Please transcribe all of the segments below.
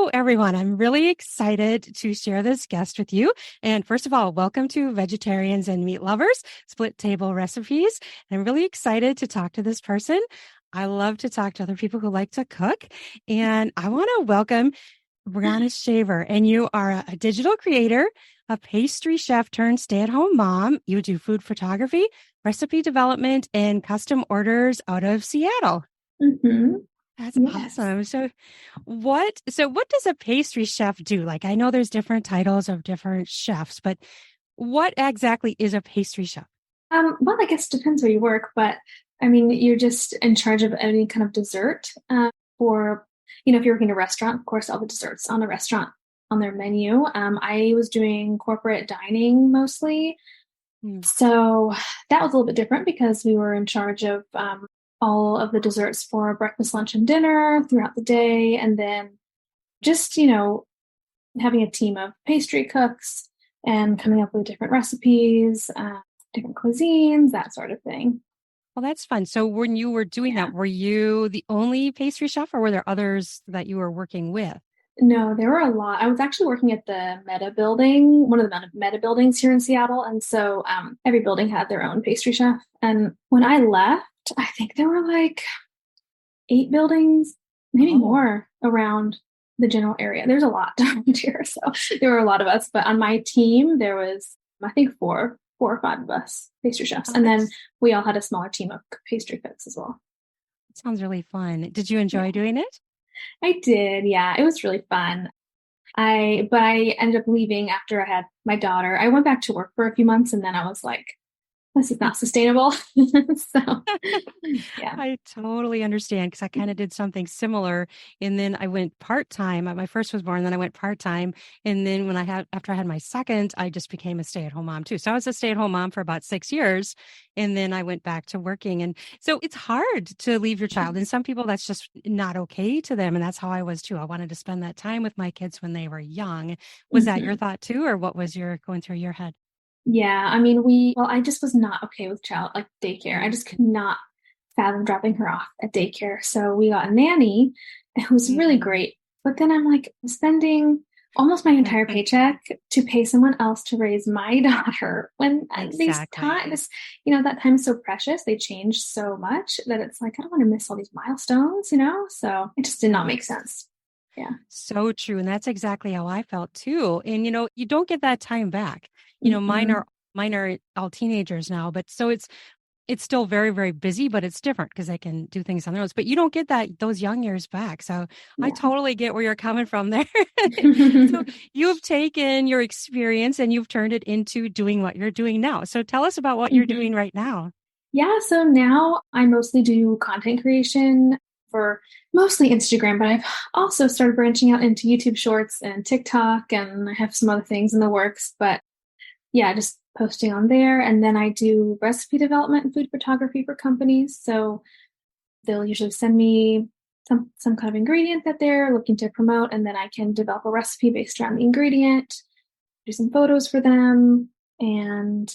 Hello, everyone. I'm really excited to share this guest with you. And first of all, welcome to Vegetarians and Meat Lovers, Split Table Recipes. And I'm really excited to talk to this person. I love to talk to other people who like to cook. And I want to welcome Brianna Shaver. And you are a digital creator, a pastry chef turned stay-at-home mom. You do food photography, recipe development, and custom orders out of Seattle. Mm-hmm. That's Yes. awesome. So what does a pastry chef do? Like, I know there's different titles of different chefs, but what exactly is a pastry chef? Well, I guess it depends where you work, but I mean, you're just in charge of any kind of dessert. For, if you're working in a restaurant, of course, all the desserts on the restaurant on their menu. I was doing corporate dining mostly. Mm. So that was a little bit different because we were in charge of all of the desserts for breakfast, lunch, and dinner throughout the day. And then just, having a team of pastry cooks and coming up with different recipes, different cuisines, that sort of thing. Well, that's fun. So when you were doing Yeah. that, were you the only pastry chef or were there others that you were working with? No, there were a lot. I was actually working at the Meta building, one of the Meta buildings here in Seattle. And so every building had their own pastry chef. And when I left, I think there were like 8 buildings, maybe Oh, more around the general area. There's a lot around here. So there were a lot of us. But on my team, there was, I think, four or five of us pastry chefs. oh, And then that's, we all had a smaller team of pastry cooks as well. that sounds really fun. Did you Yeah, enjoy doing it? I did. Yeah, it was really fun. But I ended up leaving after I had my daughter. I went back to work for a few months and then I was like, this is not sustainable. So, yeah. I totally understand because I kind of did something similar. And then I went part-time. My first was born, then I went part-time. And then after I had my second, I just became a stay-at-home mom too. So I was a stay-at-home mom for about 6 years. And then I went back to working. And so it's hard to leave your child. And some people, that's just not okay to them. And that's how I was too. I wanted to spend that time with my kids when they were young. Was that your Mhm. thought too? Or what was going through your head? Yeah, I mean, I just was not okay with child like daycare. I just could not fathom dropping her off at daycare. So we got a nanny. It was really Mm-hmm. great. But then I'm like spending almost my entire paycheck to pay someone else to raise my daughter when these Exactly. times, that time is so precious. They change so much that it's like, I don't want to miss all these milestones. So it just did not make sense. Yeah. So true. And that's exactly how I felt too. And you don't get that time back. Mine Mm-mm. are mine are all teenagers now, but so it's still very, very busy, but it's different because they can do things on their own. But you don't get those young years back. So I Yeah. totally get where you're coming from there. So you've taken your experience and you've turned it into doing what you're doing now. So tell us about what you're Mhm. doing right now. Yeah, so now I mostly do content creation for mostly Instagram, but I've also started branching out into YouTube Shorts and TikTok, and I have some other things in the works. But yeah, just posting on there. And then I do recipe development and food photography for companies. So they'll usually send me some kind of ingredient that they're looking to promote, and then I can develop a recipe based around the ingredient, do some photos for them, and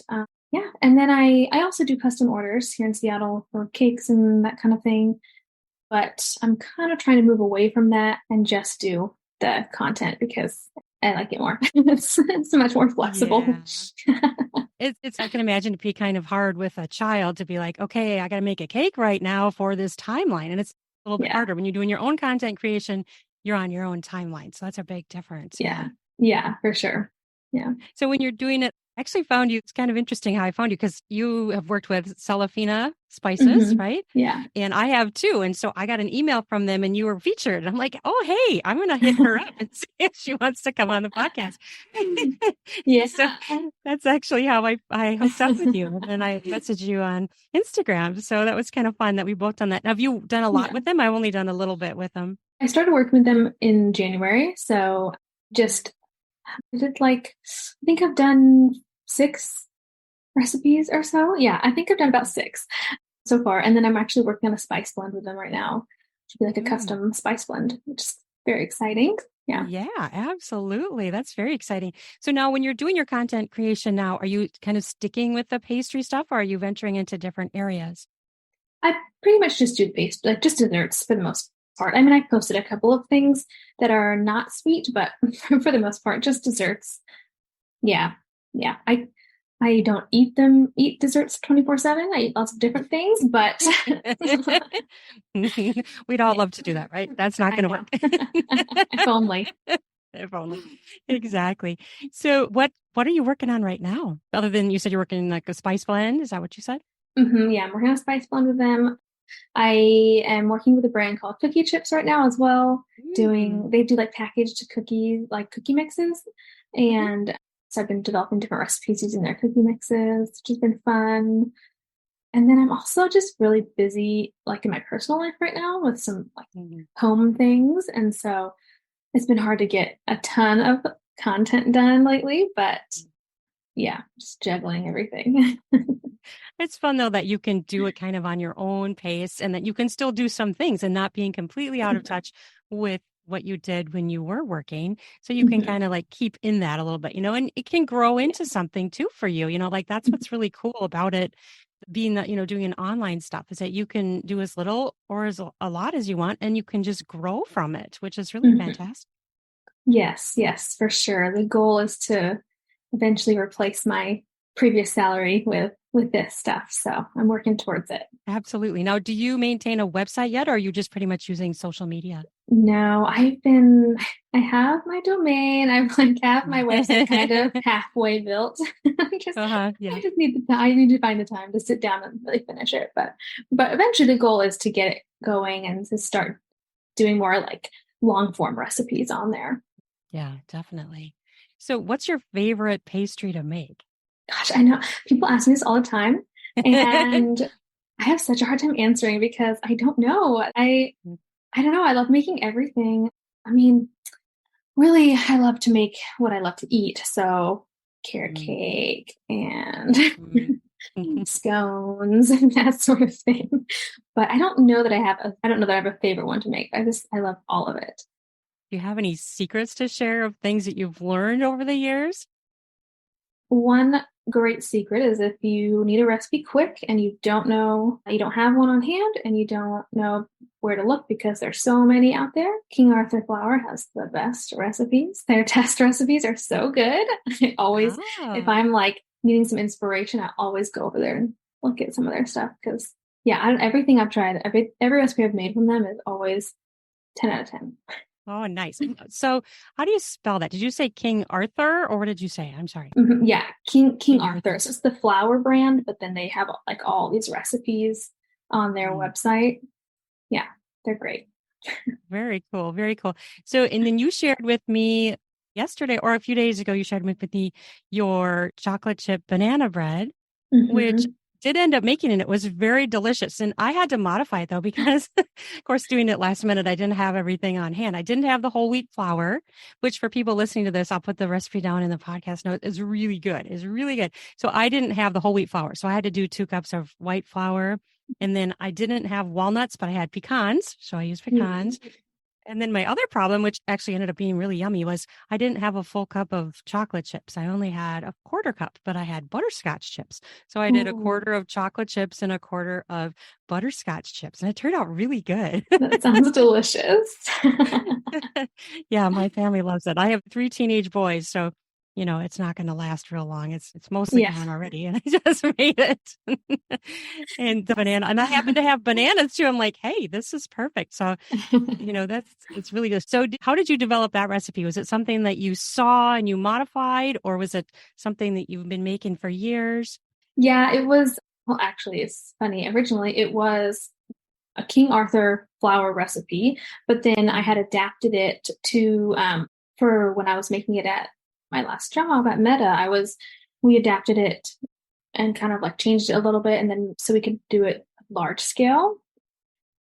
yeah. And then I also do custom orders here in Seattle for cakes and that kind of thing. But I'm kind of trying to move away from that and just do the content because I like it more. It's much more flexible. Yeah. It's I can imagine to be kind of hard with a child to be like, okay, I got to make a cake right now for this timeline. And it's a little bit Yeah, harder when you're doing your own content creation, you're on your own timeline. So that's a big difference. Yeah. yeah, yeah, for sure. Yeah. So when you're doing it, I actually found you, it's kind of interesting how I found you because you have worked with Celafina spices, Hmm. right? Yeah. And I have too. And so I got an email from them and you were featured. And I'm like, oh, hey, I'm going to hit her up and see if she wants to come on the podcast. Yeah. So that's actually how I hooked up with you. And then I messaged you on Instagram. So that was kind of fun that we both done that. Have you done a lot Yeah. with them? I've only done a little bit with them. I started working with them in January. So just I did like, I think I've done 6 recipes or so. Yeah, I think I've done about 6 so far. And then I'm actually working on a spice blend with them right now. To be like a Mm. custom spice blend, which is very exciting. Yeah. Yeah, absolutely. That's very exciting. So now when you're doing your content creation now, are you kind of sticking with the pastry stuff or are you venturing into different areas? I pretty much just do based like just desserts for the most part. I mean, I posted a couple of things that are not sweet, but for the most part, just desserts. Yeah. Yeah. I don't eat desserts 24/7. I eat lots of different things, but We'd all yeah, love to do that, right? That's not I going to know. work. If only. If only. Exactly. So what are you working on right now? Other than you said you're working like a spice blend. Is that what you said? Yeah, I'm working on a spice blend with them. I am working with a brand called Cookie Chips right now as well. Mm. They do like packaged cookies, like cookie mixes. Mhm. And so I've been developing different recipes using their cookie mixes, which has been fun. And then I'm also just really busy, like in my personal life right now with some like Mhm. home things. And so it's been hard to get a ton of content done lately, but yeah, just juggling everything. It's fun though that you can do it kind of on your own pace and that you can still do some things and not being completely out of touch with what you did when you were working. So you can Mhm. kind of like keep in that a little bit, and it can grow Yeah. into something too for you, like that's what's really cool about it being that, doing an online stuff is that you can do as little or as a lot as you want and you can just grow from it, which is really Mhm. fantastic. Yes, yes, for sure. The goal is to eventually replace my previous salary with this stuff. So I'm working towards it. Absolutely. Now, do you maintain a website yet or are you just pretty much using social media? No, I have my domain. I've like have my website kind of halfway built. Yeah. I just need I need to find the time to sit down and really finish it. But eventually the goal is to get it going and to start doing more like long form recipes on there. Yeah, definitely. So, what's your favorite pastry to make? Gosh, I know people ask me this all the time, and I have such a hard time answering because I don't know. I don't know. I love making everything. I mean, really, I love to make what I love to eat. So carrot Mm, cake and mm. scones and that sort of thing. But I don't know that I have a favorite one to make. I love all of it. Do you have any secrets to share of things that you've learned over the years? One great secret is if you need a recipe quick and you don't have one on hand and you don't know where to look because there's so many out there, King Arthur flour has the best recipes. Their test recipes are so good. If Ah, I'm like needing some inspiration, I always go over there and look at some of their stuff because yeah, everything I've tried, every recipe I've made from them is always 10 out of 10. oh, nice. So, how do you spell that? Did you say King Arthur or what did you say? I'm sorry. Yeah, King King Arthur. Arthur. So it's the flour brand, but then they have like all these recipes on their Mm, website. Yeah, they're great. very cool. Very cool. So, and then you shared with me yesterday or a few days ago, you shared with me your chocolate chip banana bread, which Hmm. did end up making, and it was very delicious. And I had to modify it though, because of course, doing it last minute, I didn't have everything on hand. I didn't have the whole wheat flour, which for people listening to this, I'll put the recipe down in the podcast note. Is really good. Is really good. So I didn't have the whole wheat flour. So I had to do 2 cups of white flour. And then I didn't have walnuts, but I had pecans. So I used pecans. And then my other problem, which actually ended up being really yummy, was I didn't have a full cup of chocolate chips. I only had a quarter cup, but I had butterscotch chips. So I did a Ooh, quarter of chocolate chips and a quarter of butterscotch chips. And it turned out really good. that sounds delicious. Yeah, my family loves it. I have 3 teenage boys, so it's not going to last real long. It's mostly Yeah. gone already, and I just made it. And the banana, and I happen to have bananas too. I'm like, hey, this is perfect. So it's really good. So, how did you develop that recipe? Was it something that you saw and you modified, or was it something that you've been making for years? Yeah, it was, well, actually, it's funny. Originally, it was a King Arthur flour recipe, but then I had Mhm. adapted it to for when I was making it at my last job at Meta. We adapted it and kind of like changed it a little bit, and then so we could do it large scale.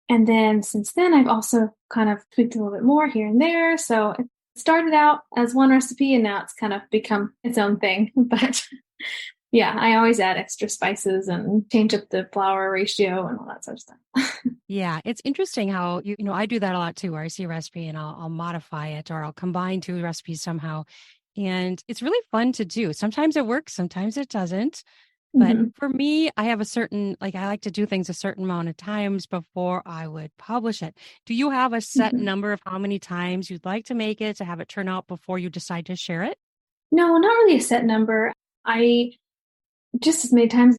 And then since then, I've also kind of tweaked a little bit more here and there. So it started out as one recipe, and now it's kind of become its own thing. But yeah, I always add extra spices and change up the flour ratio and all that sort of stuff. Yeah, it's interesting how I do that a lot too, where I see a recipe and I'll modify it or I'll combine 2 recipes somehow. And it's really fun to do. Sometimes it works, sometimes it doesn't. But Hmm. for me, I have a certain, like, I like to do things a certain amount of times before I would publish it. Do you have a set Hmm. number of how many times you'd like to make it to have it turn out before you decide to share it? No, not really a set number. I just as many times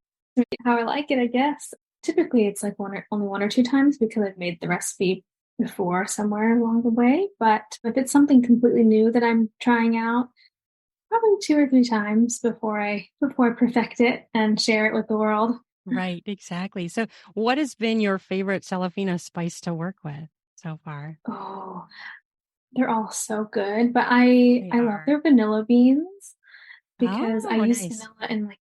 how I like it, I guess. Typically, it's like only one or two times because I've made the recipe before somewhere along the way. But if it's something completely new that I'm trying out, probably two or three times before I perfect it and share it with the world. Right, exactly. So, what has been your favorite Celofina spice to work with so far? Oh, they're all so good, but I They I love are. their vanilla beans because Oh, nice.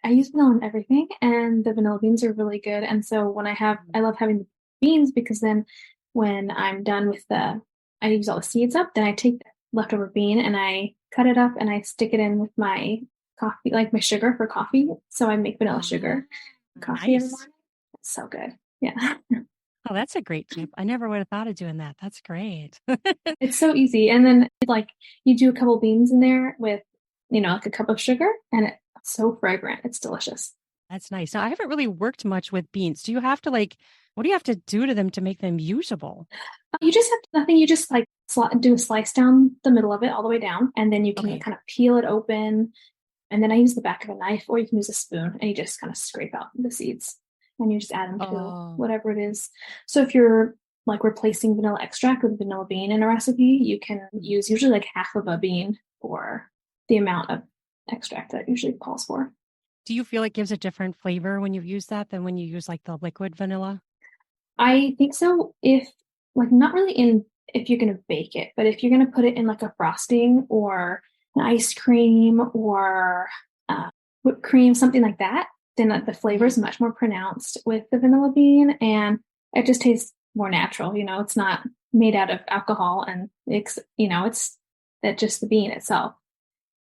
I use vanilla in everything, and the vanilla beans are really good. And so Mhm. I love having the beans because then when I'm done with I use all the seeds up, then I take the leftover bean and I cut it up and I stick it in with my coffee, like my sugar for coffee. So I make vanilla Oh, sugar coffee in the nice. morning. It's so good. Yeah. Oh, that's a great tip. I never would have thought of doing that. That's great. It's so easy. And then like you do a couple beans in there with, like a cup of sugar and it's so fragrant. It's delicious. That's nice. Now, I haven't really worked much with beans. Do you have to what do you have to do to them to make them usable? You just have nothing. You just like do a slice down the middle of it all the way down, and then you can Okay. kind of peel it open. And then I use the back of a knife, or you can use a spoon, and you just kind of scrape out the seeds, and you just add them to Oh, whatever it is. So if you're like replacing vanilla extract with vanilla bean in a recipe, you can mhm. use usually like half of a bean for the amount of extract that usually calls for. Do you feel it gives a different flavor when you use that than when you use like the liquid vanilla? I think so. If like not really in if you're gonna bake it, but if you're gonna put it in like a frosting or an ice cream or whipped cream, something like that, then the flavor is Mhm. much more pronounced with the vanilla bean, and it just tastes more natural. It's not made out of alcohol, and it's that just the bean itself,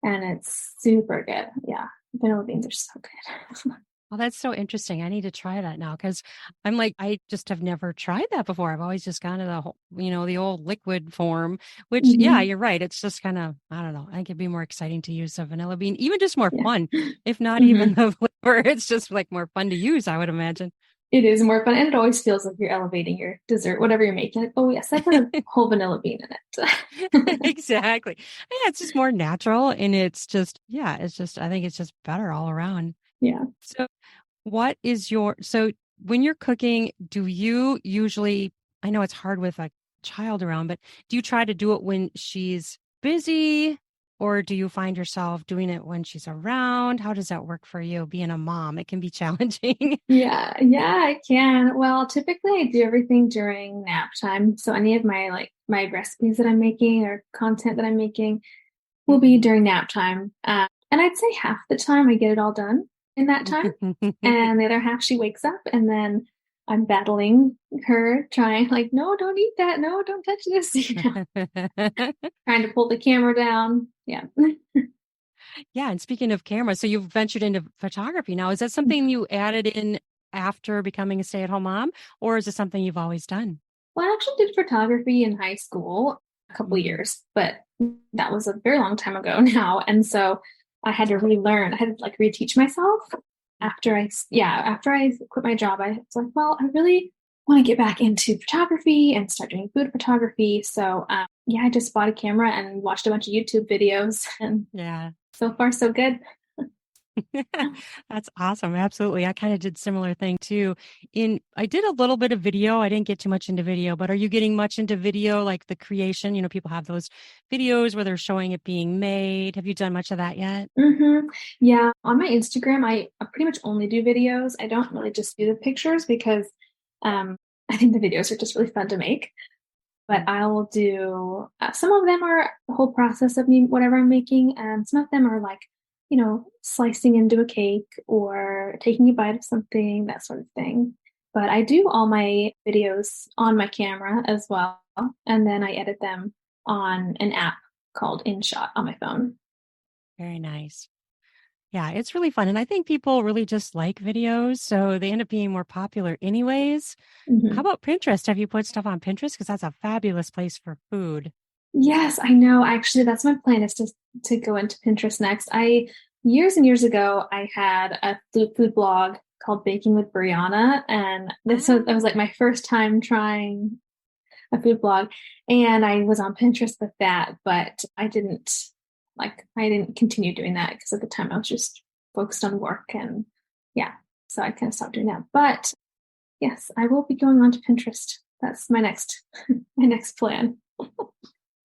and it's super good. Yeah, vanilla beans are so good. Well, that's so interesting. I need to try that now because I'm like, I just have never tried that before. I've always just gone to the whole, the old liquid form, which, yeah, Hmm. you're right. It's just kind of, I don't know. I think it'd be more exciting to use a vanilla bean, even just more Yeah. fun, if not even Hmm. the flavor. It's just like more fun to use, I would imagine. It is more fun, and it always feels like you're elevating your dessert, whatever you're making. Like, oh yes, I put a whole vanilla bean in it. Exactly. Yeah, it's just more natural and it's just, yeah, it's just, I think it's just better all around. Yeah. So, so when you're cooking, do you usually, I know it's hard with a child around, but do you try to do it when she's busy or do you find yourself doing it when she's around? How does that work for you being a mom? It can be challenging. Yeah, I can. Well, typically I do everything during nap time. So any of my recipes that I'm making or content that I'm making will be Mhm. during nap time. And I'd say half the time I get it all done in that time. And the other half she wakes up and then I'm battling her, trying like, no, don't eat that. No, don't touch this. Trying to pull the camera down. Yeah. Yeah, and speaking of cameras, so you've ventured into photography now. Is that something you added in after becoming a stay-at-home mom, or is it something you've always done? Well, I actually did photography in high school a couple Mm. years, but that was a very long time ago now. And so I had to relearn, I had to like reteach myself after I quit my job. I was like, well, I really want to get back into photography and start doing food photography. So, yeah, I just bought a camera and watched a bunch of YouTube videos, and Yeah. so far, so good. That's awesome. Absolutely. I kind of did similar thing too. I did a little bit of video. I didn't get too much into video, but are you getting much into video, like the creation? People have those videos where they're showing it being made. Have you done much of that yet? Yeah, on my Instagram, I pretty much only do videos. I don't really just do the pictures because I think the videos are just really fun to make. But Mm. I will do some of them are the whole process of me, whatever I'm making, and some of them are like, slicing into a cake or taking a bite of something, that sort of thing. But I do all my videos on my camera as well, and then I edit them on an app called InShot on my phone. Very nice. Yeah, it's really fun. And I think people really just like videos, so they end up being more popular anyways. How Mhm. about Pinterest? Have you put stuff on Pinterest? Because that's a fabulous place for food. Yes, I know. Actually, that's my plan is to go into Pinterest next. I years and years ago, I had a food blog called Baking with Brianna, and that was like my first time trying a food blog, and I was on Pinterest with that, but I didn't continue doing that because at the time I was just focused on work and yeah, so I kind of stopped doing that. But yes, I will be going on to Pinterest. That's my next my next plan.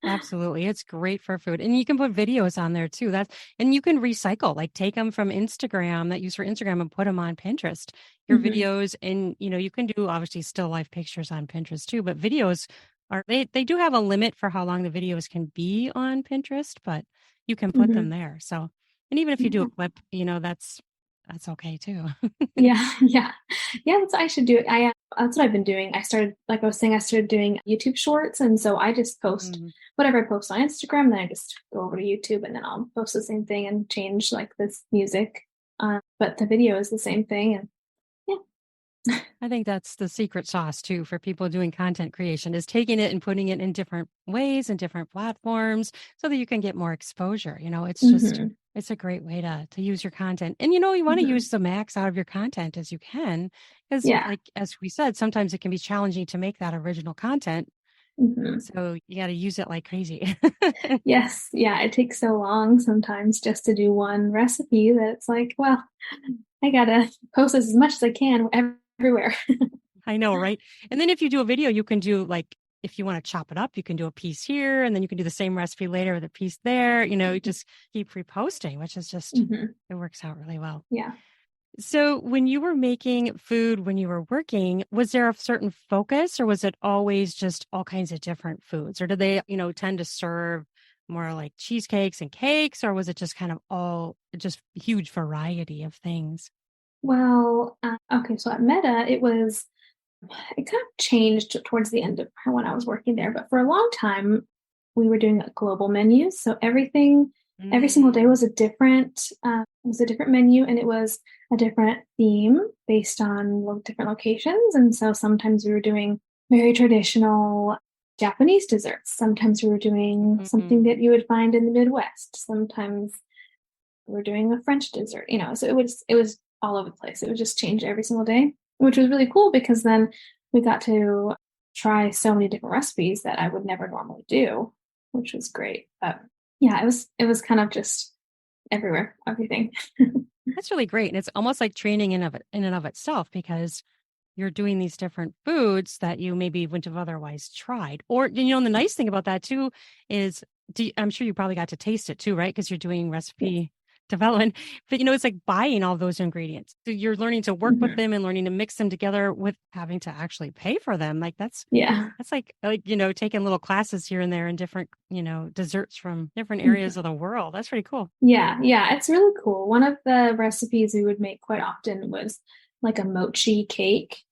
Absolutely. It's great for food. And you can put videos on there too. And you can recycle, like take them from Instagram that you use for Instagram and put them on Pinterest. Your Hmm. videos and you can do obviously still life pictures on Pinterest too, but videos they do have a limit for how long the videos can be on Pinterest, but you can put them Hmm. there. So, and even if you do a Yeah. clip, that's okay too. Yeah, yeah, yeah. That's what I should do. That's what I've been doing. I started, like I was saying, I started doing YouTube Shorts, and so I just post Mm. whatever I post on Instagram. Then I just go over to YouTube, and then I'll post the same thing and change like this music. But the video is the same thing, and yeah. I think that's the secret sauce too for people doing content creation is taking it and putting it in different ways and different platforms so that you can get more exposure. Hmm. It's a great way to use your content. And you want to Hmm. use the max out of your content as you can because Yeah. like as we said, sometimes it can be challenging to make that original content. Hmm. So you got to use it like crazy. Yes, yeah. It takes so long sometimes just to do one recipe that it's like, well, I gotta post this as much as I can everywhere. I know, right? And then if you do a video, you can do like if you want to chop it up, you can do a piece here and then you can do the same recipe later with a piece there. You just keep reposting, which is just Hmm. it works out really well. Yeah. So when you were making food when you were working, was there a certain focus or was it always just all kinds of different foods? Or did they, tend to serve more like cheesecakes and cakes, or was it just kind of all just huge variety of things? Well, okay, so at Meta, it kind of changed towards the end of when I was working there, but for a long time, we were doing a global menus. So every single day Mm. was a different menu, and it was a different theme based on different locations. And so sometimes we were doing very traditional Japanese desserts. Sometimes we were doing something Mm. that you would find in the Midwest. Sometimes we were doing a French dessert, so it was all over the place. It would just change every single day, which was really cool because then we got to try so many different recipes that I would never normally do, which was great. But yeah, it was kind of just everywhere, everything. That's really great. And it's almost like training in and of itself because you're doing these different foods that you maybe wouldn't have otherwise tried. Or, and the nice thing about that too is I'm sure you probably got to taste it too, right? Because you're doing Yeah. recipe development, but it's like buying all those ingredients. So you're learning to work with Hmm. them and learning to mix them together with having to actually pay for them. Like Yeah. that's like, taking little classes here and there in different, desserts from different areas Mhm. of the world. That's pretty cool. Yeah, yeah, it's really cool. One of the recipes we would make quite often was like a mochi cake.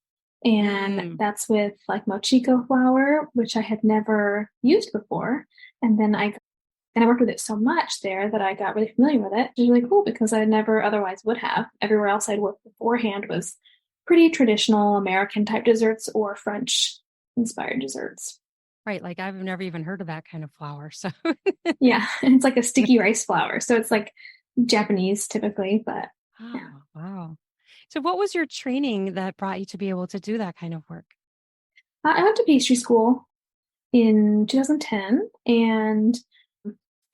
And Mm. that's with like mochiko flour, which I had never used before. And then I worked with it so much there that I got really familiar with it. It was really cool because I never otherwise would have. Everywhere else I'd worked beforehand was pretty traditional American type desserts or French inspired desserts. Right. Like I've never even heard of that kind of flour. So Yeah, and it's like a sticky rice flour. So it's like Japanese typically, but yeah. oh, wow. So, what was your training that brought you to be able to do that kind of work? I went to pastry school in 2010 and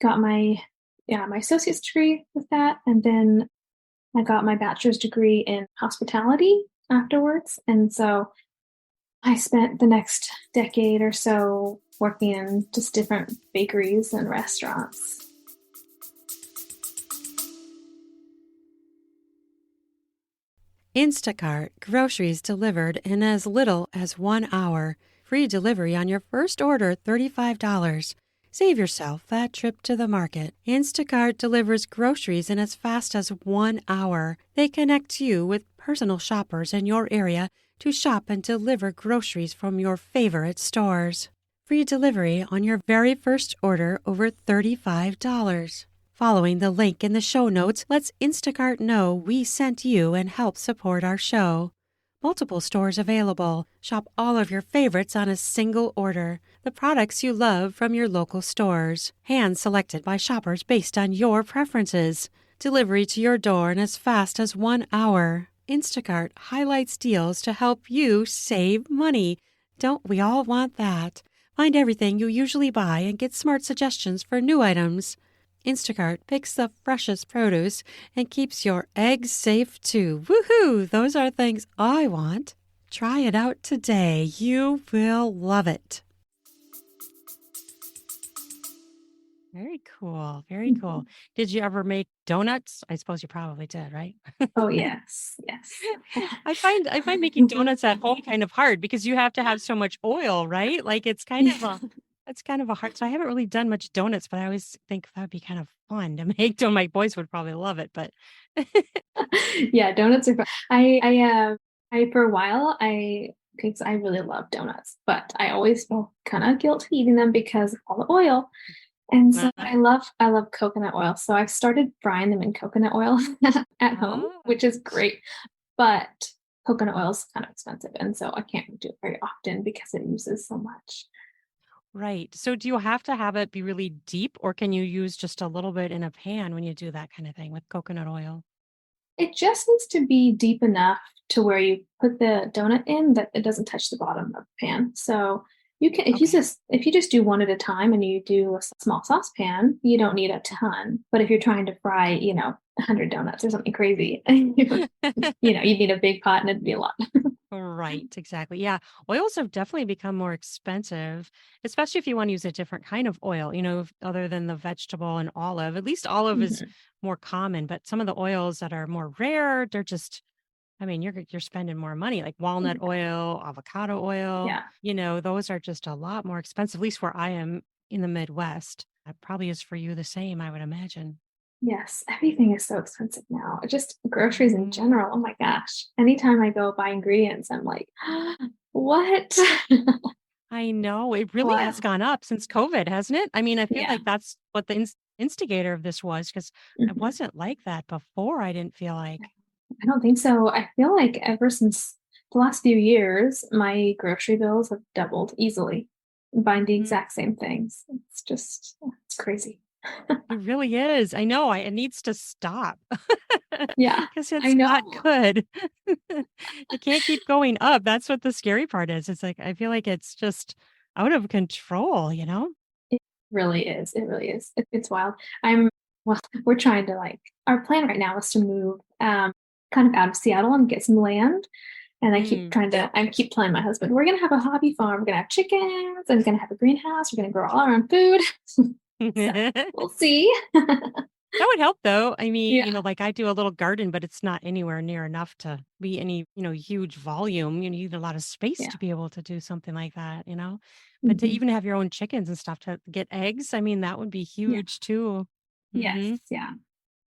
got my associate's degree with that, and then I got my bachelor's degree in hospitality afterwards. And so I spent the next decade or so working in just different bakeries and restaurants. Instacart, groceries delivered in as little as 1 hour. Free delivery on your first order $35. Save yourself that trip to the market. Instacart delivers groceries in as fast as 1 hour. They connect you with personal shoppers in your area to shop and deliver groceries from your favorite stores. Free delivery on your very first order over $35. Following the link in the show notes lets Instacart know we sent you and help support our show. Multiple stores available. Shop all of your favorites on a single order. The products you love from your local stores. Hand selected by shoppers based on your preferences. Delivery to your door in as fast as 1 hour. Instacart highlights deals to help you save money. Don't we all want that? Find everything you usually buy and get smart suggestions for new items. Instacart picks the freshest produce and keeps your eggs safe too. Woohoo! Those are things I want. Try it out today. You will love it. Very cool. Very cool. Did you ever make donuts? I suppose you probably did, right? Oh, yes. Yes. I find making donuts at home kind of hard because you have to have so much oil, right? Like it's kind of a hard. So I haven't really done much donuts, but I always think that would be kind of fun to make. My boys would probably love it, but Yeah, donuts are fun. I for a while, because I really love donuts, but I always felt kind of guilty eating them because of all the oil. And so I love coconut oil. So I've started frying them in coconut oil at home, oh, which is great. But coconut oil is kind of expensive, and so I can't do it very often because it uses so much. right. So do you have to have it be really deep, or can you use just a little bit in a pan when you do that kind of thing with coconut oil? It just needs to be deep enough to where you put the donut in that it doesn't touch the bottom of the pan. So you can Okay. if you just do one at a time and you do a small saucepan, you don't need a ton. But if you're trying to fry, 100 donuts or something crazy, you need a big pot and it'd be a lot. Right, exactly. Yeah. Oils have definitely become more expensive, especially if you want to use a different kind of oil, other than the vegetable and olive. At least olive is Mhm. more common, but some of the oils that are more rare, they're just, I mean, you're spending more money, like walnut oil, avocado oil, Yeah. those are just a lot more expensive, at least where I am in the Midwest. That probably is for you the same, I would imagine. Yes, everything is so expensive now. Just groceries in Mhm. general. Oh my gosh. Anytime I go buy ingredients, I'm like, what? I know it really has Wild. gone up since COVID, hasn't it? I mean, I feel Yeah. like that's what the instigator of this was because it Mhm. wasn't like that before. I didn't feel like. I don't think so. I feel like ever since the last few years, my grocery bills have doubled easily buying the Mm, exact same things. It's crazy. it really is. I know. It needs to stop Yeah, because I it's not know. good. It can't keep going up. That's what the scary part is. It's like I feel like it's just out of control. It really is. It really is. It's wild. I'm well, we're trying to our plan right now is to move kind of out of Seattle and get some land. And Mm. I keep telling my husband, we're gonna have a hobby farm, we're gonna have chickens, and we're gonna have a greenhouse, we're gonna grow all our own food. So we'll see. That would help though. I mean, Yeah. like I do a little garden, but it's not anywhere near enough to be any, huge volume. You need a lot of space Yeah. to be able to do something like that. But to Mhm. even have your own chickens and stuff to get eggs, I mean, that would be Yeah. huge too. Yes. Hmm. Yeah.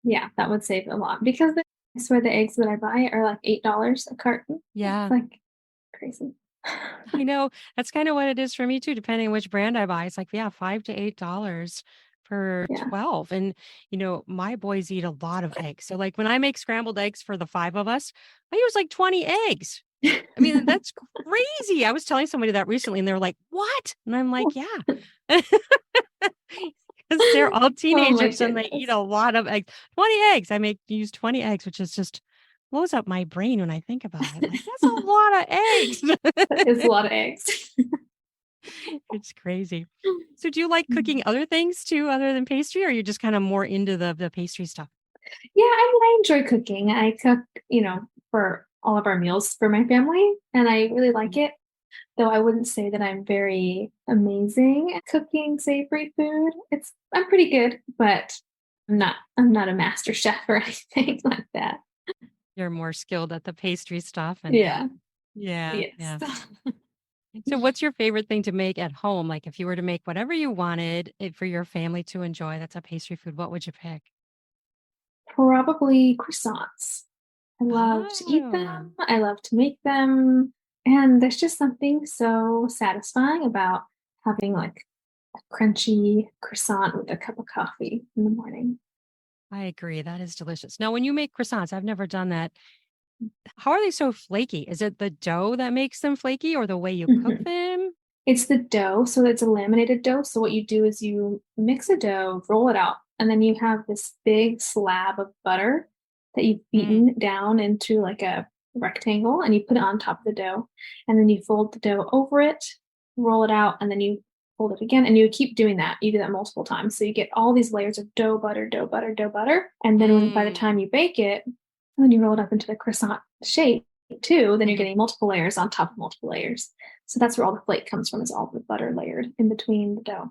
Yeah. That would save a lot because I swear the eggs that I buy are like $8 a carton. It's Yeah. like crazy. I know that's kind of what it is for me too, depending on which brand I buy. It's like, yeah, $5 to $8 for Yeah. 12. And, my boys eat a lot of eggs. So like when I make scrambled eggs for the five of us, I use like 20 eggs. I mean, that's crazy. I was telling somebody that recently and they were like, what? And I'm like, yeah. Because they're all Oh my teenagers and they eat goodness. a lot of eggs. 20 eggs. Use 20 eggs, which is just blows up my brain when I think about it. Like, that's a lot of eggs. That is a lot of eggs. It's crazy. So do you like cooking other things too, other than pastry, or are you just kind of more into the pastry stuff? Yeah, I enjoy cooking. I cook, for all of our meals for my family, and I really like Mm. it. Though I wouldn't say that I'm very amazing at cooking savory food. I'm pretty good, but I'm not a master chef or anything like that. You're more skilled at the pastry stuff and Yeah. yeah, Yes. yeah. So what's your favorite thing to make at home? Like if you were to make whatever you wanted for your family to enjoy, that's a pastry food, what would you pick? Probably croissants. I love to eat Oh, them. I love to make them. And there's just something so satisfying about having like a crunchy croissant with a cup of coffee in the morning. I agree. That is delicious. Now, when you make croissants, I've never done that. How are they so flaky? Is it the dough that makes them flaky or the way you cook Mhm. them? It's the dough, so it's a laminated dough. So what you do is you mix a dough, roll it out and then you have this big slab of butter that you've Mm. beaten down into like a rectangle, and you put it on top of the dough, and then you fold the dough over it, roll it out, and then you fold it again, and you keep doing that. You do that multiple times. So you get all these layers of dough, butter, dough, butter, dough, butter. And then by the time Mm. you bake it, when you roll it up into the croissant shape too, then you're Mhm. getting multiple layers on top of multiple layers. So that's where all the flake comes from, is all the butter layered in between the dough.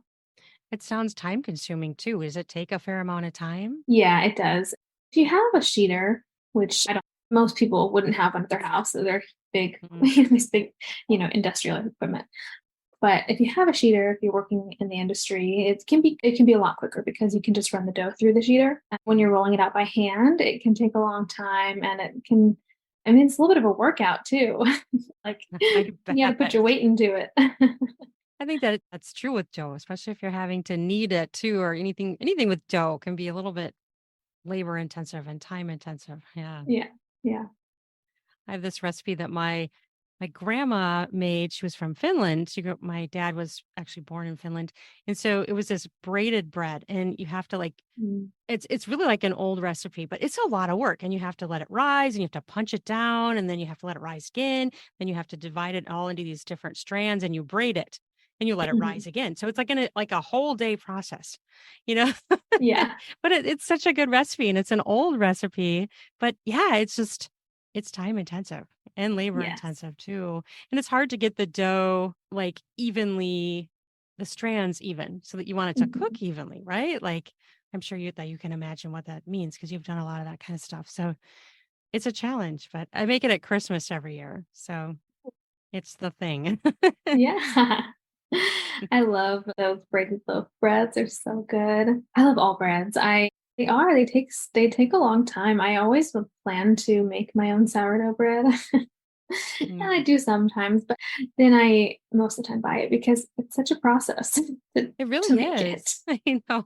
It sounds time consuming too. Does it take a fair amount of time? Yeah, it does. If you have a sheeter, which I don't, most people wouldn't have one at their house, so they're big, Mm. these big, industrial equipment. But if you have a sheeter, if you're working in the industry, it can be a lot quicker because you can just run the dough through the sheeter. And when you're rolling it out by hand, it can take a long time, and it can, I mean, it's a little bit of a workout too. Like I you got to put bet. your weight into it. I think that that's true with dough, especially if you're having to knead it too, or anything with dough can be a little bit labor intensive and time intensive. Yeah. Yeah. Yeah. I have this recipe that my grandma made. She was from Finland. My dad was actually born in Finland. And so it was this braided bread, and you have to like Mm. it's really like an old recipe, but it's a lot of work, and you have to let it rise, and you have to punch it down, and then you have to let it rise again. Then you have to divide it all into these different strands, and you braid it and you let it Mhm. rise again. So it's like a whole day process, you know. Yeah. But it's such a good recipe, and it's an old recipe, but yeah, it's time intensive and labor Yes. intensive too. And it's hard to get the dough like evenly, the strands even, so that you want it to Mhm. cook evenly, right? Like I'm sure you can imagine what that means because you've done a lot of that kind of stuff. So it's a challenge, but I make it at Christmas every year. So it's the thing. Yeah. I love those braided loaf breads. They're so good. I love all breads. They take a long time. I always would plan to make my own sourdough bread. And I Mm. do sometimes, but then I most of the time buy it because it's such a process It to really make it. is. I know.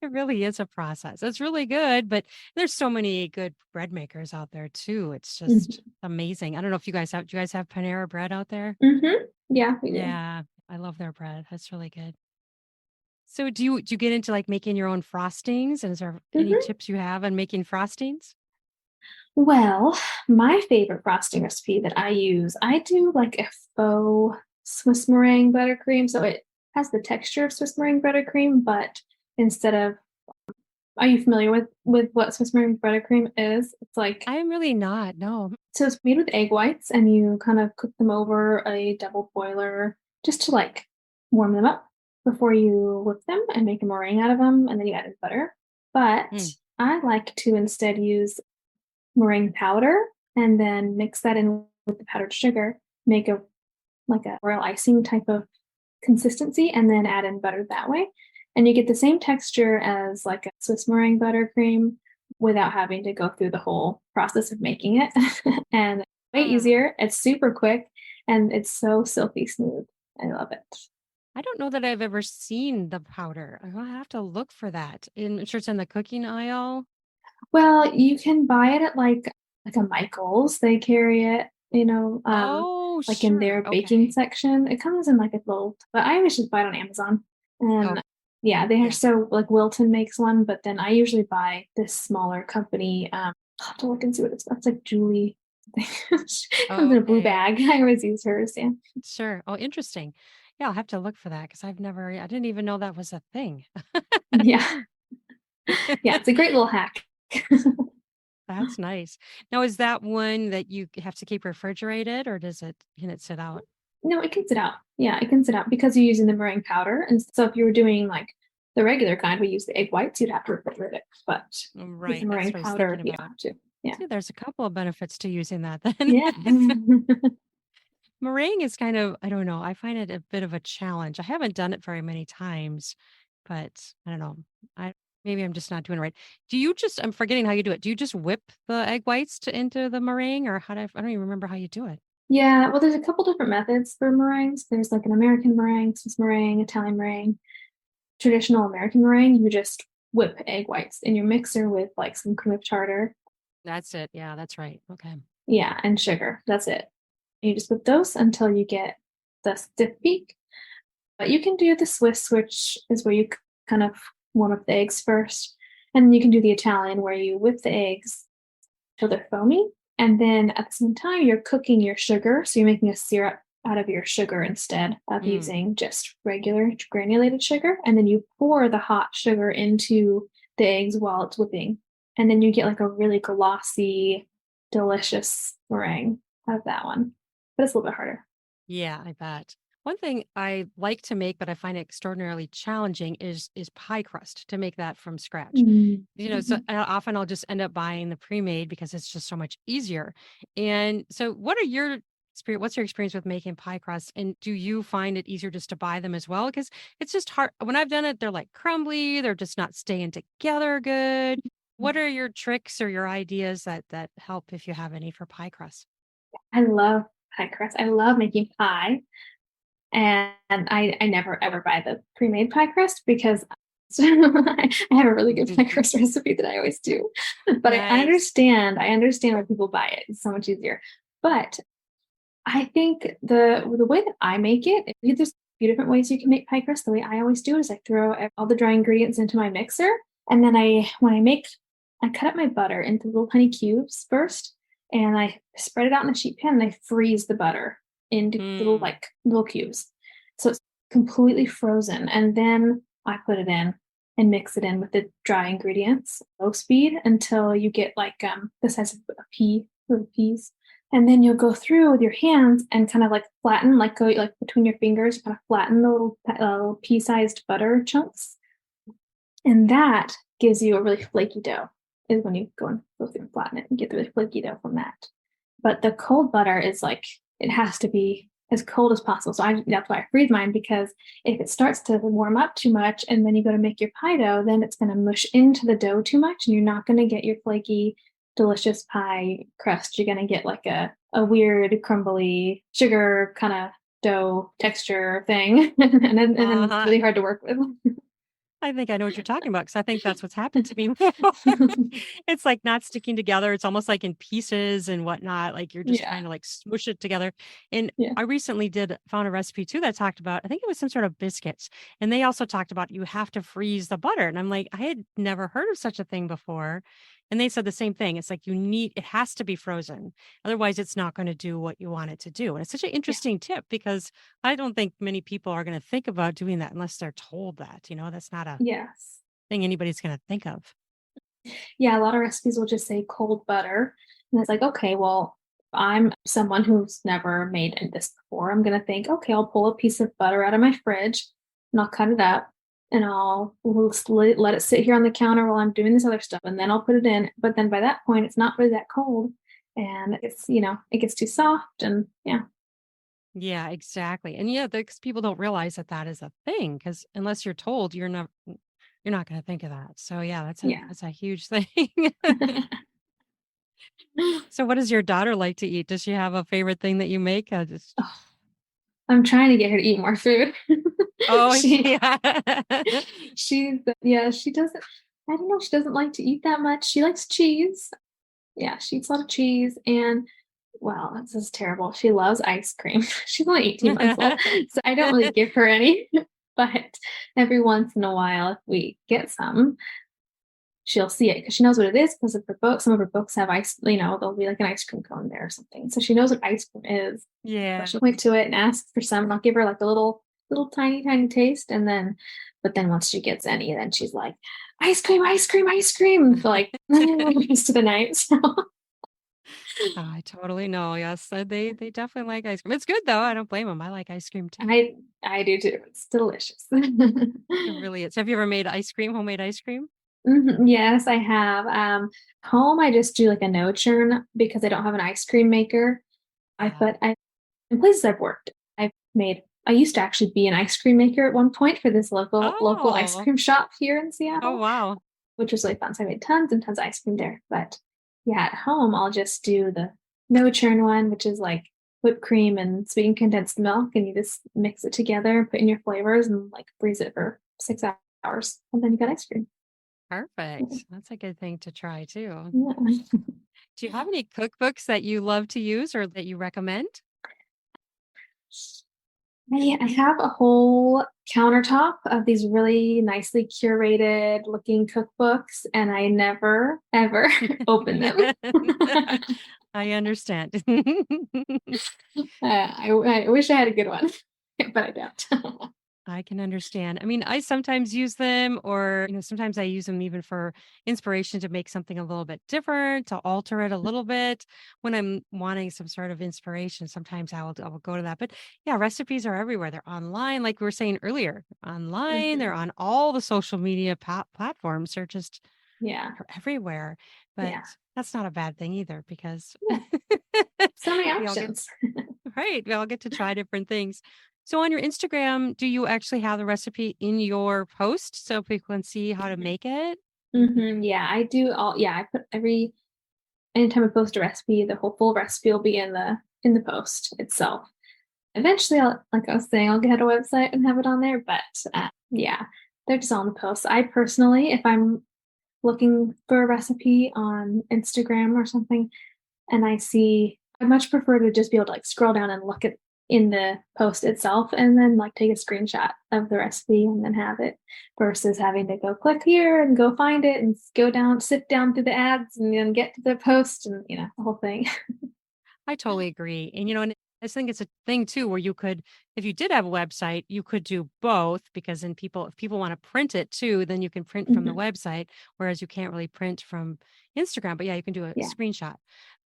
It really is a process. It's really good, but there's so many good bread makers out there too. It's just Mhm. amazing. I don't know if do you guys have Panera bread out there? Mhm. Yeah, we do. Yeah, I love their bread. That's really good. So do you get into like making your own frostings? And is there any Mhm. tips you have on making frostings? Well, my favorite frosting recipe that I use, I do like a faux Swiss meringue buttercream. So it has the texture of Swiss meringue buttercream, but instead of, are you familiar with what Swiss meringue buttercream is? It's like, I am really not. No. so it's made with egg whites, and you kind of cook them over a double boiler just to like warm them up before you whip them and make a meringue out of them, and then you add in butter. But Mm. I like to instead use meringue powder and then mix that in with the powdered sugar, make a like a royal icing type of consistency, and then add in butter that way. And you get the same texture as like a Swiss meringue buttercream without having to go through the whole process of making it. And way Mm. easier. It's super quick, and it's so silky smooth. I love it. I don't know that I've ever seen the powder. I'll have to look for that. I'm sure it's in the cooking aisle. Well, you can buy it at like a Michael's. They carry it, Oh, like in sure. their baking Okay. section. It comes in like a little, but I always just buy it on Amazon. Oh, And yeah, they are yeah. so like Wilton makes one, but then I usually buy this smaller company. I'll have to look and see what it's. That's like Julie. Comes in a blue Okay. bag. I always use hers. Yeah, Sure. Oh, interesting. Yeah, I'll have to look for that because I didn't even know that was a thing. yeah, yeah. It's a great little hack. That's nice. Now, is that one that you have to keep refrigerated or can it sit out? No, it can sit out. Yeah, it can sit out because you're using the meringue powder. And so if you were doing like the regular kind, we use the egg whites, you'd have to refrigerate it. But with the Right. That's meringue what I was powder, thinking you don't about. have to. Yeah. See, there's a couple of benefits to using that then. Yeah. Meringue is kind of, I don't know, I find it a bit of a challenge. I haven't done it very many times, but I don't know. I maybe I'm just not doing it right. I'm forgetting how you do it. Do you just whip the egg whites into the meringue or I don't even remember how you do it. Yeah. Well, there's a couple different methods for meringues. There's like an American meringue, Swiss meringue, Italian meringue. Traditional American meringue, you just whip egg whites in your mixer with like some cream of tartar. That's it. Yeah, that's right. Okay. Yeah. And sugar. That's it. You just whip those until you get the stiff peak. But you can do the Swiss, which is where you kind of warm up the eggs first. And then you can do the Italian where you whip the eggs till they're foamy. And then at the same time, you're cooking your sugar. So you're making a syrup out of your sugar instead of Mm. using just regular granulated sugar. And then you pour the hot sugar into the eggs while it's whipping. And then you get like a really glossy, delicious meringue out of that one. But it's a little bit harder. Yeah, I bet. One thing I like to make, but I find it extraordinarily challenging is pie crust to make that from scratch. Mm. So Mhm. often I'll just end up buying the pre-made because it's just so much easier. And so what are your experience? What's your experience with making pie crust? And do you find it easier just to buy them as well? Because it's just hard. When I've done it, they're like crumbly, they're just not staying together good. What are your tricks or your ideas that help if you have any for pie crust? I love pie crust. I love making pie. And I never ever buy the pre-made pie crust because I have a really good pie crust recipe that I always do. But Nice. I understand why people buy it. It's so much easier. But I think the way that I make it, there's a few different ways you can make pie crust. The way I always do is I throw all the dry ingredients into my mixer, and then I cut up my butter into little tiny cubes first, and I spread it out in a sheet pan, and I freeze the butter into Mm. little cubes, so it's completely frozen. And then I put it in and mix it in with the dry ingredients, low speed until you get like the size of a pea, little peas, and then you'll go through with your hands and kind of like flatten, like go like between your fingers, kind of flatten the little pea-sized butter chunks, and that gives you a really flaky dough. Is when you go through and flatten it and get the really flaky dough from that. But the cold butter is like it has to be as cold as possible. So that's why I freeze mine, because if it starts to warm up too much and then you go to make your pie dough, then it's going to mush into the dough too much, and you're not going to get your flaky, delicious pie crust. You're going to get like a weird, crumbly, sugar kind of dough texture thing. And then it's Uh-huh. really hard to work with. I think I know what you're talking about because I think that's what's happened to me. It's like not sticking together. It's almost like in pieces and whatnot. Like you're just Yeah. trying to like smush it together. And Yeah. I recently found a recipe too that talked about, I think it was some sort of biscuits. And they also talked about you have to freeze the butter. And I'm like, I had never heard of such a thing before. And they said the same thing. It's like it has to be frozen. Otherwise, it's not going to do what you want it to do. And it's such an Yeah. interesting tip because I don't think many people are going to think about doing that unless they're told that. That's not a Yes. thing anybody's gonna think of. Yeah, a lot of recipes will just say cold butter. And it's like, okay, well, I'm someone who's never made this before. I'm going to think, okay, I'll pull a piece of butter out of my fridge and I'll cut it up and let it sit here on the counter while I'm doing this other stuff. And then I'll put it in. But then by that point, it's not really that cold, and it gets too soft. And yeah, Yeah, exactly. And yeah, because people don't realize that that is a thing. Because unless you're told, you're not gonna think of that. So yeah, yeah. that's a huge thing. So what does your daughter like to eat? Does she have a favorite thing that you make? Just Oh, I'm trying to get her to eat more food. oh, she yeah. yeah, she doesn't, I don't know, she doesn't like to eat that much. She likes cheese. Yeah, she eats a lot of cheese, and well, this is terrible. She loves ice cream. She's only 18 months old, so I don't really give her any. But every once in a while, if we get some, she'll see it because she knows what it is because of her book. Some of her books have ice, there'll be like an ice cream cone there or something. So she knows what ice cream is. So Yeah. she'll point to it and ask for some, and I'll give her like a little tiny, tiny taste. But then once she gets any, then she's like, ice cream, ice cream, ice cream for like the rest of the night. So I totally know. Yes, they definitely like ice cream. It's good though. I don't blame them. I like ice cream too. I do too. It's delicious. It really is. Have you ever made ice cream, homemade ice cream? Mhm, yes, I have. Home, I just do like a no churn because I don't have an ice cream maker. Yeah. In places I've worked, I used to actually be an ice cream maker at one point for this local ice Oh. cream shop here in Oh Seattle, wow. which was really fun. So I made tons and tons of ice cream there. But yeah, at home, I'll just do the no churn one, which is like whipped cream and sweetened condensed milk, and you just mix it together, put in your flavors, and like freeze it for 6 hours, and then you got ice cream. Perfect. That's a good thing to try too. Yeah. Do you have any cookbooks that you love to use or that you recommend? I have a whole countertop of these really nicely curated looking cookbooks, and I never, ever open them. I understand. I wish I had a good one, but I don't. I can understand. I mean, I sometimes use them, or, sometimes I use them even for inspiration to make something a little bit different, to alter it a little bit when I'm wanting some sort of inspiration. Sometimes I will go to that. But yeah, recipes are everywhere. They're online, like we were saying earlier, online, they're Mhm. on all the social media platforms. They're just Yeah, they're everywhere. But yeah, that's not a bad thing either because yeah. So many we all get options. right. We all get to try different things. So on your Instagram, do you actually have the recipe in your post so people can see how to make it? Yeah, I do all. Yeah, I put anytime I post a recipe, the whole full recipe will be in the post itself. Eventually, like I was saying, I'll get a website and have it on there. But yeah, they're just on the post. I personally, if I'm looking for a recipe on Instagram or something, and I much prefer to just be able to like scroll down and look at in the post itself and then like take a screenshot of the recipe and then have it versus having to go click here and go find it and go down, sit down through the ads and then get to the post and the whole thing. I totally agree. And I just think it's a thing too where you could, if you did have a website, you could do both because then if people want to print it too, then you can print from the Mhm. website, whereas you can't really print from Instagram. But yeah, you can do a Yeah. screenshot.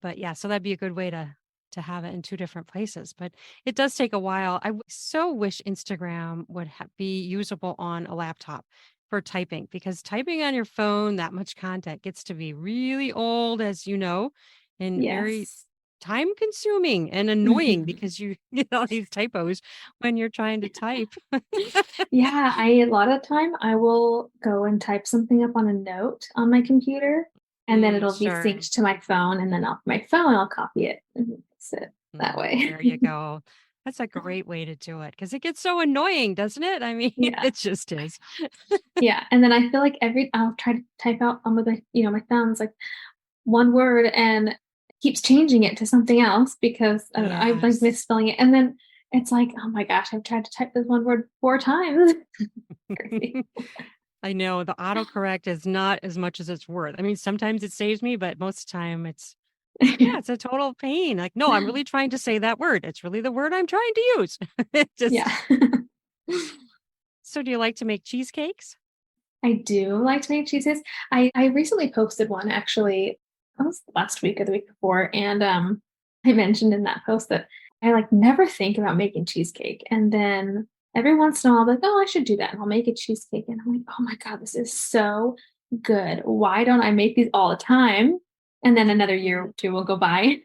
But yeah, so that'd be a good way to have it in two different places. But it does take a while. So wish Instagram would be usable on a laptop for typing because typing on your phone that much content gets to be really old, as you know, and very Yes. time consuming and annoying Mhm. because you get all these typos when you're trying to type. Yeah, a lot of time I will go and type something up on a note on my computer, and then it'll be Sure. synced to my phone, and then off my phone I'll copy it and fix it that way. There you go. That's a great way to do it because it gets so annoying, doesn't it? I mean, Yeah, it just is. yeah, and then I feel like I'll try to type out on with my thumbs like one word and it keeps changing it to something else because I don't know, I like Yes. misspelling it, and then it's like, oh my gosh, I've tried to type this one word 4 times. Crazy. I know the autocorrect is not as much as it's worth. I mean, sometimes it saves me, but most of the time yeah, it's a total pain. Like, no, I'm really trying to say that word. It's really the word I'm trying to use. It just Yeah. so do you like to make cheesecakes? I do like to make cheeses. I recently posted one actually, that was last week or the week before, and I mentioned in that post that I like never think about making cheesecake, and then every once in a while, I'll be like, oh, I should do that, and I'll make a cheesecake, and I'm like, oh my god, this is so good. Why don't I make these all the time? And then another year or two will go by.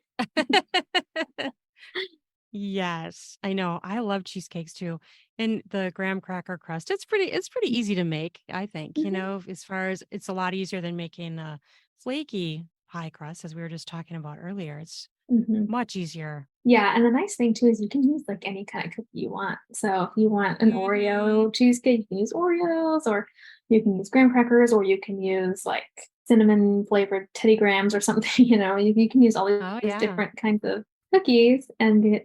Yes, I know. I love cheesecakes too. And the graham cracker crust, it's pretty easy to make, I think, Mhm. as far as it's a lot easier than making a flaky pie crust, as we were just talking about earlier. It's Mhm. much easier. Yeah, and the nice thing too is you can use like any kind of cookie you want. So if you want an Hmm. Oreo cheesecake, you can use Oreos, or you can use graham crackers, or you can use like cinnamon flavored Teddy Grahams or something. You can use all Oh these yeah. different kinds of cookies and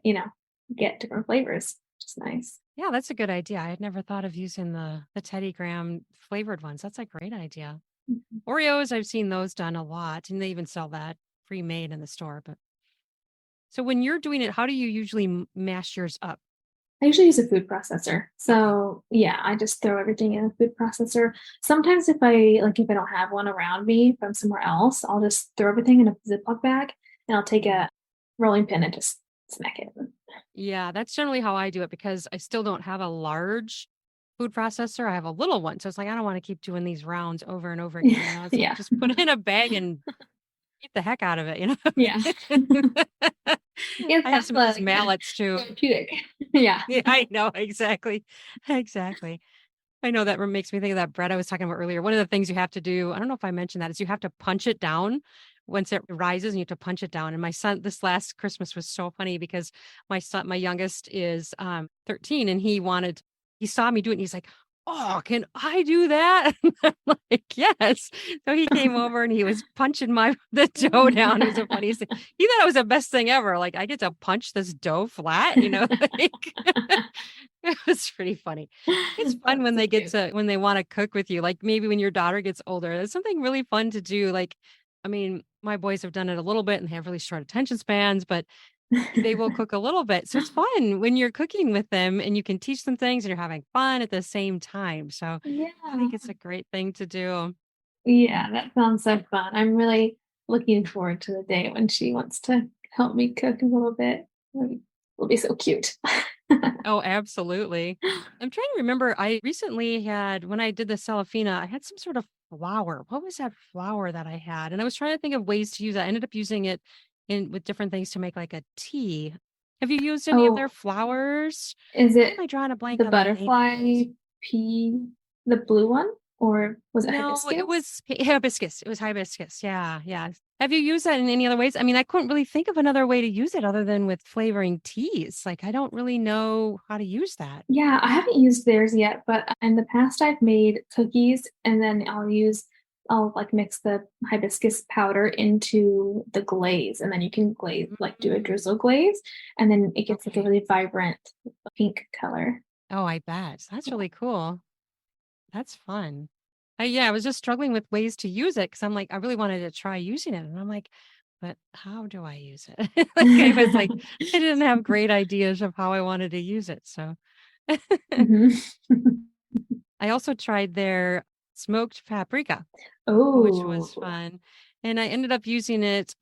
get different flavors, which is nice. Yeah, that's a good idea. I had never thought of using the Teddy Graham flavored ones. That's a great idea. Mhm. Oreos, I've seen those done a lot, and they even sell that pre-made in the store. But so when you're doing it, how do you usually mash yours up? I usually use a food processor. Okay. So yeah, I just throw everything in a food processor. Sometimes if I don't have one around me from somewhere else, I'll just throw everything in a Ziploc bag and I'll take Mhm. a rolling pin and just smack it. Yeah, that's generally how I do it because I still don't have a large food processor. I have a little one. So it's like, I don't want to keep doing these rounds over and over again. It's like Yeah. just put it in a bag and eat the heck out of Yeah. it. It's I have that's some of those like mallets too. therapeutic. Yeah. Yeah, I know. Exactly. Exactly. I know that makes me think of that bread I was talking about earlier. One of the things you have to do, I don't know if I mentioned that, is you have to punch it down once it rises and you have to punch it down. And my son, this last Christmas was so funny because my youngest is 13 and he saw me do it and he's like, oh, can I do that? I'm like, yes. So he came over and he was punching the dough down. It was the funniest thing. He thought it was the best thing ever. Like, I get to punch this dough flat, like it was pretty funny. It's fun That's when so cute. when they want to cook with you. Like maybe when your daughter gets older, there's something really fun to do. Like, I mean, my boys have done it a little bit and they have really short attention spans, but they will cook a little bit. So it's fun when you're cooking with them and you can teach them things and you're having fun at the same time. So I Yeah. think it's a great thing to do. Yeah, that sounds so fun. I'm really looking forward to the day when she wants to help me cook a little bit. It'll be so cute. Oh, absolutely. I'm trying to remember. I recently had, when I did the Salafina, I had some sort of flour. What was that flour that I had? And I was trying to think of ways to use it. I ended up using it in with different things to make like a tea. Have you used any of their Oh, flours? is Why it am I drawing a blank the on the name of butterfly it? pea, the blue one? Or was it No, it hibiscus? was hibiscus. It was hibiscus. Yeah, yeah. Have you used that in any other ways? I mean, I couldn't really think of another way to use it other than with flavoring teas. Like, I don't really know how to use that. Yeah, I haven't used theirs yet, but in the past I've made cookies and then I'll like mix the hibiscus powder into the glaze and then you can glaze like do a Mm, drizzle glaze and then it gets like a okay. really vibrant pink color. Oh, I bet. That's Yeah. really cool. That's fun. Yeah, I was just struggling with ways to use it because I'm like, I really wanted to try using it. And I'm like, but how do I use it? I didn't have great ideas of how I wanted to use it. So Mhm. I also tried their smoked paprika, which was Oh. fun. And I ended up using it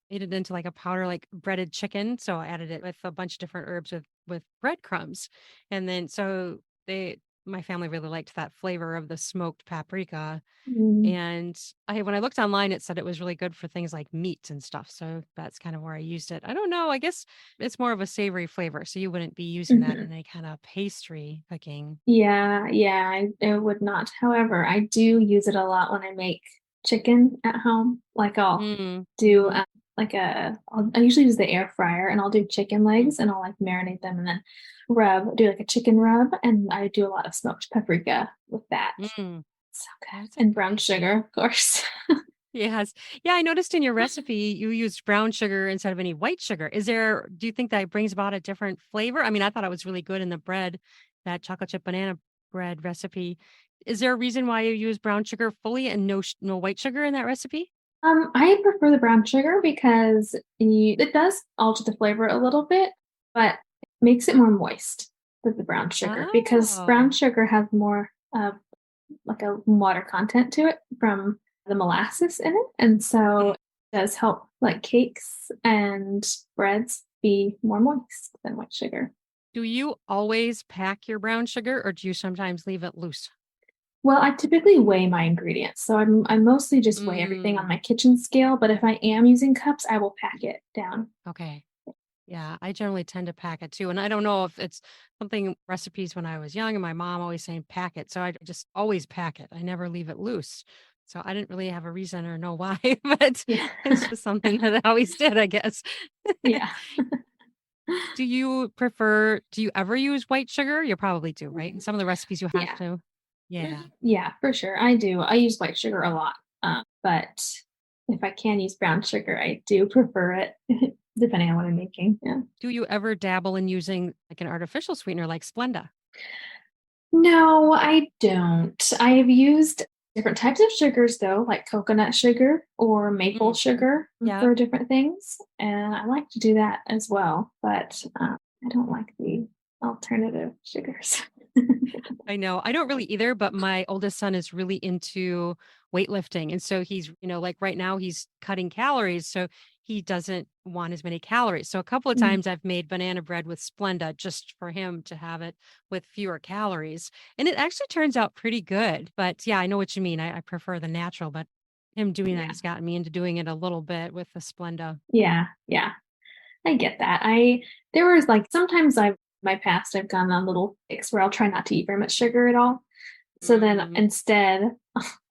made it into like a powder, like breaded chicken. So I added it with a bunch of different herbs with breadcrumbs. And then so my family really liked that flavor of the smoked paprika. Mm. And when I looked online, it said it was really good for things like meat and stuff. So that's kind of where I used it. I don't know. I guess it's more of a savory flavor. So you wouldn't be using that Mhm. in any kind of pastry cooking. Yeah, yeah, I would not. However, I do use it a lot when I make chicken at home. Like I'll Mm, do mm-hmm. I usually use the air fryer and I'll do chicken Mm, legs and I'll like marinate them and then do like a chicken rub and I do a lot of smoked paprika with that. mm. So good. That's a And good brown idea. sugar, of course. Yes. Yeah, I noticed in your recipe you used brown sugar instead of any white sugar. Do you think that brings about a different flavor? I mean, I thought it was really good in the bread, that chocolate chip banana bread recipe. Is there a reason why you use brown sugar fully and no white sugar in that recipe? I prefer the brown sugar because it does alter the flavor a little bit, but it makes it more moist with the brown sugar because brown Oh, sugar has more like a water content to it from the molasses in it. And so mm. it does help like cakes and breads be more moist than white sugar. Do you always pack your brown sugar or do you sometimes leave it loose? Well, I typically weigh my ingredients. So I mostly just weigh everything on Mm, my kitchen scale, but if I am using cups, I will pack it down. okay. Yeah, I generally tend to pack it too. And I don't know if it's something recipes when I was young and my mom always saying pack it. So I just always pack it. I never leave it loose. So I didn't really have a reason or know why, but Yeah. it's just something that I always did, I guess. Yeah. Do you ever use white sugar? You probably do, right? In some of the recipes you have Yeah. to. Yeah. Yeah, for sure. I do. I use white sugar a lot. But if I can use brown sugar, I do prefer it depending on what I'm making. Yeah. Do you ever dabble in using like an artificial sweetener like Splenda? No, I don't. I've used different types of sugars though, like coconut sugar or maple Mm, sugar yeah. for different things. And I like to do that as well, but I don't like the alternative sugars. I know. I don't really either, but my oldest son is really into weightlifting. And so like right now he's cutting calories. So he doesn't want as many calories. So a couple of Mm, times I've made banana bread with Splenda just for him to have it with fewer calories. And it actually turns out pretty good. But yeah, I know what you mean. I prefer the natural, but him doing that yeah. has gotten me into doing it a little bit with the Splenda. Yeah. Yeah. I get that. There was like sometimes my past I've gone on little fix where I'll try not to eat very much sugar at all. So then Mm. instead,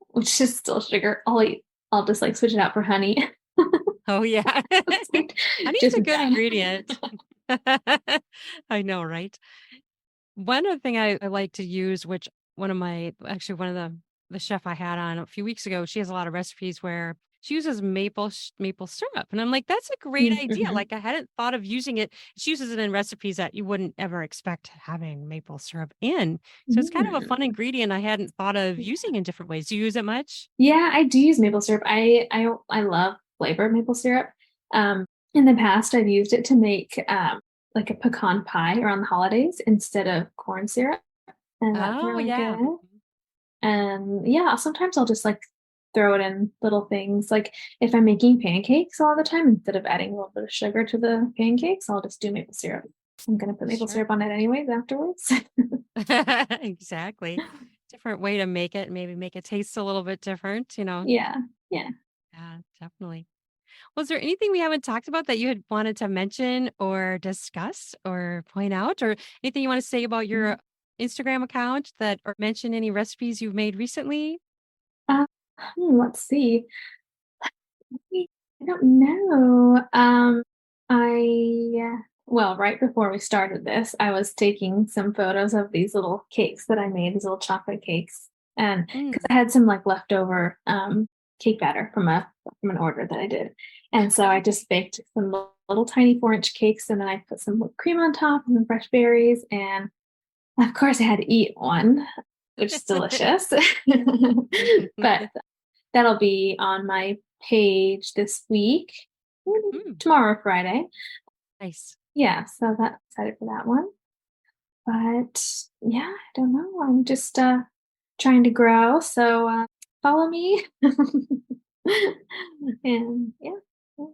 which is still sugar, I'll just like switch it out for honey. Oh yeah. It's like Honey's just a good bad. ingredient. I know, right? One other thing I like to use, which one of the chef I had on a few weeks ago, she has a lot of recipes where she uses maple syrup. And I'm like, that's a great idea. Mm-hmm. Like I hadn't thought of using it. She uses it in recipes that you wouldn't ever expect having maple syrup in. So it's kind of a fun ingredient I hadn't thought of using in different ways. Do you use it much? Yeah, I do use maple syrup. I love flavored maple syrup. In the past, I've used it to make like a pecan pie around the holidays instead of corn syrup, and that's Oh really yeah. good. And yeah, sometimes I'll just like throw it in little things. Like if I'm making pancakes all the time, instead of adding a little bit of sugar to the pancakes, I'll just do maple syrup. I'm gonna put maple Sure. syrup on it anyways afterwards. Exactly. Different way to make it, maybe make it taste a little bit different, you know. Yeah, yeah. Yeah, definitely. Was there anything we haven't talked about that you had wanted to mention or discuss or point out, or anything you want to say about your Instagram account that or mention any recipes you've made recently? Uh, let's see. I don't know. Well, right before we started this, I was taking some photos of these little cakes that I made, these little chocolate cakes, and because Mm, I had some like leftover cake batter from an order that I did, and so I just baked some little tiny 4-inch cakes, and then I put some whipped cream on top and some fresh berries, and of course I had to eat one, which is delicious. But that'll be on my page this week, maybe mm, tomorrow or Friday. nice. Yeah, so that's excited for that one. But yeah, I don't know. I'm just trying to grow, so follow me. And yeah.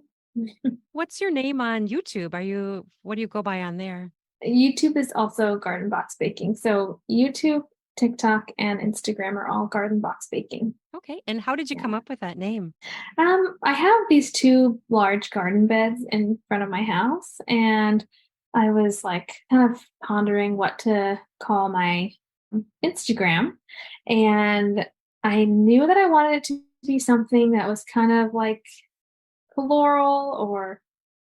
What's your name on YouTube? What do you go by on there? YouTube is also Garden Box Baking. So YouTube, TikTok, and Instagram are all Garden Box Baking. Okay. And how did you come Yeah. up with that name? I have these two large garden beds in front of my house, and I was like kind of pondering what to call my Instagram. And I knew that I wanted it to be something that was kind of like floral or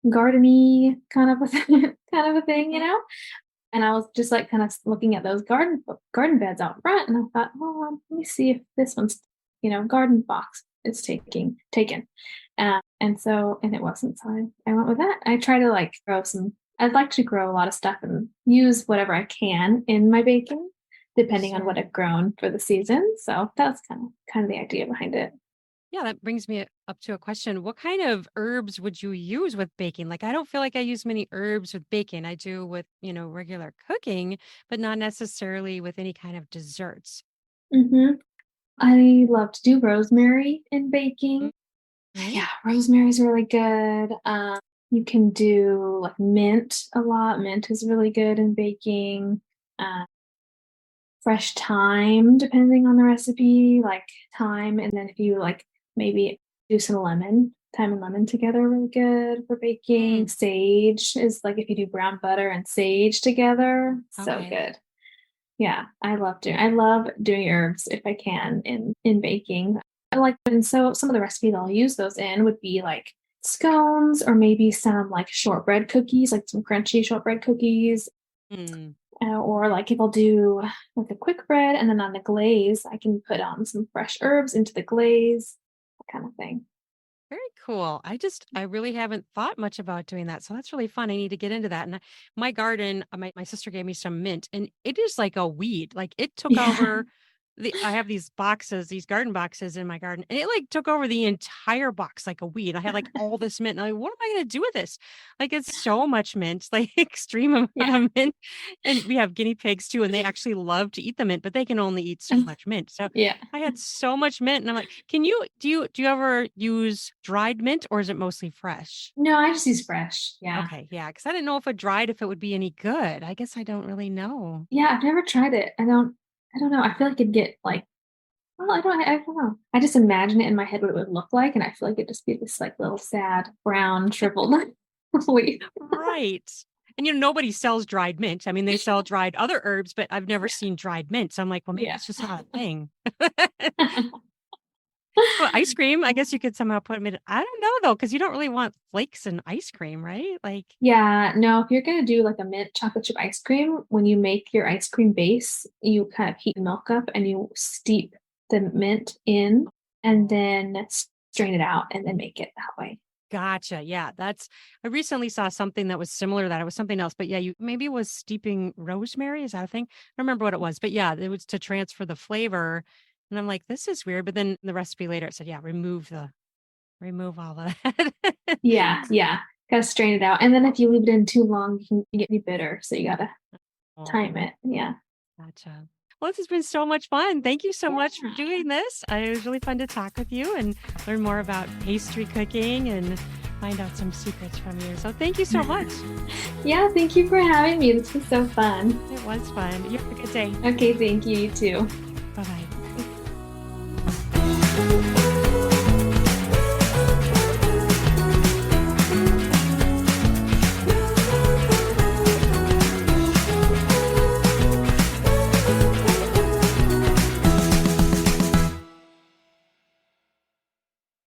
gardeny kind of a kind of a thing, you Okay. know? And I was just like kind of looking at those garden beds out front, and I thought, well, let me see if this one's, garden box is taken. And it wasn't. So I went with that. I try to like grow some. I'd like to grow a lot of stuff and use whatever I can in my baking, depending on what Sure. I've grown for the season. So that's kind of the idea behind it. Yeah, that brings me up to a question. What kind of herbs would you use with baking? Like, I don't feel like I use many herbs with baking. I do with, regular cooking, but not necessarily with any kind of desserts. Hmm. I love to do rosemary in baking. Mm, right? Yeah, rosemary's really good. You can do like mint a lot. Mint is really good in baking. Uh, Fresh thyme, depending on the recipe, like thyme, and then if you like maybe do some lemon, thyme and lemon together, are really good for baking. Mm, Sage is like if you do brown butter and sage together, so okay. good. Yeah, I love doing herbs if I can in baking. I like and so some of the recipes I'll use those in would be like scones or maybe some like shortbread cookies, like some crunchy shortbread cookies. Mm, Or like if I'll do like a quick bread and then on the glaze, I can put on some fresh herbs into the glaze, that kind of thing. very cool. I really haven't thought much about doing that. So that's really fun. I need to get into that. And my garden, my sister gave me some mint and it is like a weed. Like it took Yeah. over I have these boxes, these garden boxes in my garden, and it like took over the entire box like a weed. I had like all this mint. And I'm like, what am I going to do with this? Like it's so much mint, like extreme amount Yeah. of mint. And we have guinea pigs too, and they actually love to eat the mint, but they can only eat so much mint. So Yeah. I had so much mint, and I'm like, do you ever use dried mint or is it mostly fresh? No, I just use fresh. Yeah. Okay, yeah, because I didn't know if it would be any good. I guess I don't really know. Yeah, I've never tried it. I don't know. I feel like it'd get like well, I don't know. I just imagine it in my head what it would look like, and I feel like it'd just be this like little sad brown shriveled leaf. Right. And nobody sells dried mint. I mean, they sell dried other herbs, but I've never seen dried mint. So I'm like, well, maybe Yeah. it's just not a thing. Well, ice cream, I guess you could somehow put them in. I don't know though, because you don't really want flakes in ice cream, right? Like, Yeah, no, if you're gonna do like a mint chocolate chip ice cream, when you make your ice cream base, you kind of heat milk up and you steep the mint in and then strain it out and then make it that way. gotcha. Yeah, I recently saw something that was similar to that. It was something else, but yeah, maybe it was steeping rosemary. Is that a thing? I don't remember what it was, but yeah, it was to transfer the flavor. And I'm like, this is weird. But then the recipe later it said, yeah, remove all of that. Yeah, yeah. Gotta strain it out. And then if you leave it in too long, you get me bitter. So you gotta Oh, time it. Yeah. gotcha. Well, this has been so much fun. Thank you so much for Yeah. doing this. It was really fun to talk with you and learn more about pastry cooking and find out some secrets from you. So thank you so much. Yeah, thank you for having me. This was so fun. It was fun. You have a good day. Okay, thank you. You too. Bye bye.